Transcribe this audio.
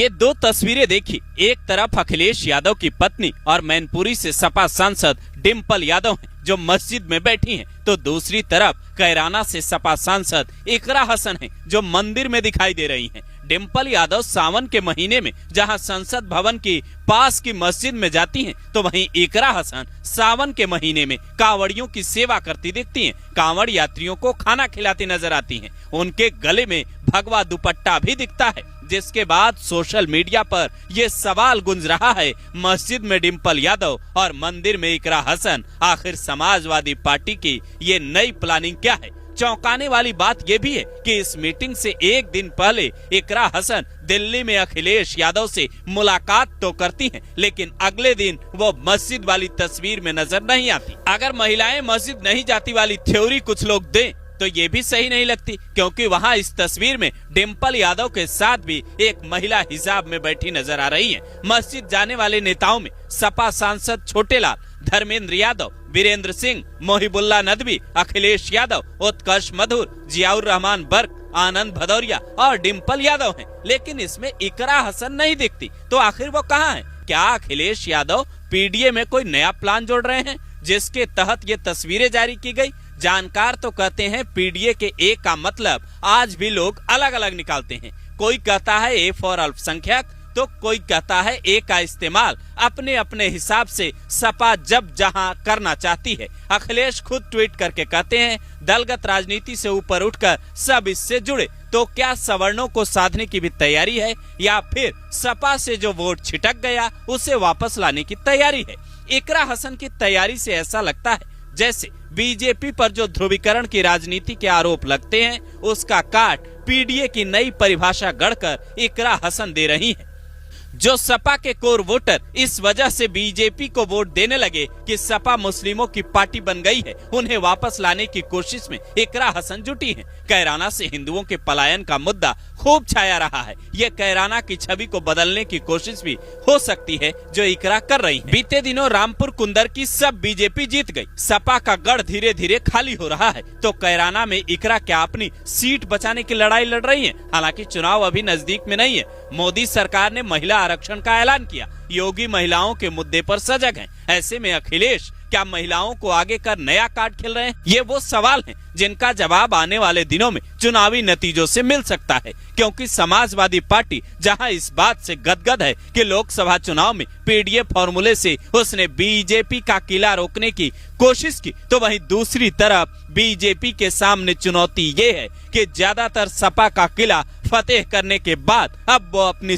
ये दो तस्वीरें देखी, एक तरफ अखिलेश यादव की पत्नी और मैनपुरी से सपा सांसद डिम्पल यादव हैं जो मस्जिद में बैठी हैं, तो दूसरी तरफ कैराना से सपा सांसद इकरा हसन हैं जो मंदिर में दिखाई दे रही हैं। डिम्पल यादव सावन के महीने में जहां संसद भवन की पास की मस्जिद में जाती हैं, तो वहीं इकरा हसन सावन के महीने में कांवड़ियों की सेवा करती दिखती हैं। कांवड़ यात्रियों को खाना खिलाती नजर आती हैं। उनके गले में भगवा दुपट्टा भी दिखता है, जिसके बाद सोशल मीडिया पर ये सवाल गूंज रहा है, मस्जिद में डिम्पल यादव और मंदिर में इकरा हसन, आखिर समाजवादी पार्टी की ये नई प्लानिंग क्या है? चौंकाने वाली बात ये भी है कि इस मीटिंग से एक दिन पहले इकरा हसन दिल्ली में अखिलेश यादव से मुलाकात तो करती हैं, लेकिन अगले दिन वो मस्जिद वाली तस्वीर में नजर नहीं आती। अगर महिलाएं मस्जिद नहीं जाती वाली थ्योरी कुछ लोग दें तो ये भी सही नहीं लगती, क्योंकि वहाँ इस तस्वीर में डिम्पल यादव के साथ भी एक महिला हिजाब में बैठी नजर आ रही है। मस्जिद जाने वाले नेताओं में सपा सांसद छोटेलाल, धर्मेंद्र यादव, वीरेंद्र सिंह, मोहिबुल्ला नदवी, अखिलेश यादव, उत्कर्ष मधुर, जियाउर रहमान बर्क, आनंद भदौरिया और डिम्पल यादव हैं। लेकिन इसमें इकरा हसन नहीं दिखती, तो आखिर वो कहाँ है? क्या अखिलेश यादव पीडीए में कोई नया प्लान जोड़ रहे हैं जिसके तहत ये तस्वीरें जारी की गई? जानकार तो कहते हैं पीडीए के ए का मतलब आज भी लोग अलग अलग निकालते हैं। कोई कहता है ए फॉर अल्पसंख्यक, तो कोई कहता है ए का इस्तेमाल अपने अपने हिसाब से सपा जब जहां करना चाहती है। अखिलेश खुद ट्वीट करके कहते हैं, दलगत राजनीति से ऊपर उठकर सब इससे जुड़े। तो क्या सवर्णों को साधने की भी तैयारी है, या फिर सपा से जो वोट छिटक गया उसे वापस लाने की तैयारी है? इकरा हसन की तैयारी से ऐसा लगता है जैसे बीजेपी पर जो ध्रुवीकरण की राजनीति के आरोप लगते हैं, उसका काट पीडीए की नई परिभाषा गढ़कर इकरा हसन दे रही है। जो सपा के कोर वोटर इस वजह से बीजेपी को वोट देने लगे कि सपा मुस्लिमों की पार्टी बन गई है, उन्हें वापस लाने की कोशिश में इकरा हसन जुटी है। कैराना से हिंदुओं के पलायन का मुद्दा खूब छाया रहा है। ये कैराना की छवि को बदलने की कोशिश भी हो सकती है जो इकरा कर रही है। बीते दिनों रामपुर कुंदर की सब बीजेपी जीत गई, सपा का गढ़ धीरे धीरे खाली हो रहा है, तो कैराना में इकरा क्या अपनी सीट बचाने की लड़ाई लड़ रही है? हालांकि चुनाव अभी नजदीक में नहीं है। मोदी सरकार ने महिला आरक्षण का ऐलान किया, योगी महिलाओं के मुद्दे पर सजग हैं। ऐसे में अखिलेश क्या महिलाओं को आगे कर नया कार्ड खेल रहे हैं? ये वो सवाल हैं जिनका जवाब आने वाले दिनों में चुनावी नतीजों से मिल सकता है, क्योंकि समाजवादी पार्टी जहां इस बात से गदगद है कि लोकसभा चुनाव में पीडीए फॉर्मूले से उसने बीजेपी का किला रोकने की कोशिश की, तो वहीं दूसरी तरफ बीजेपी के सामने चुनौती ये है कि ज्यादातर सपा का किला फतेह करने के बाद अब वो अपनी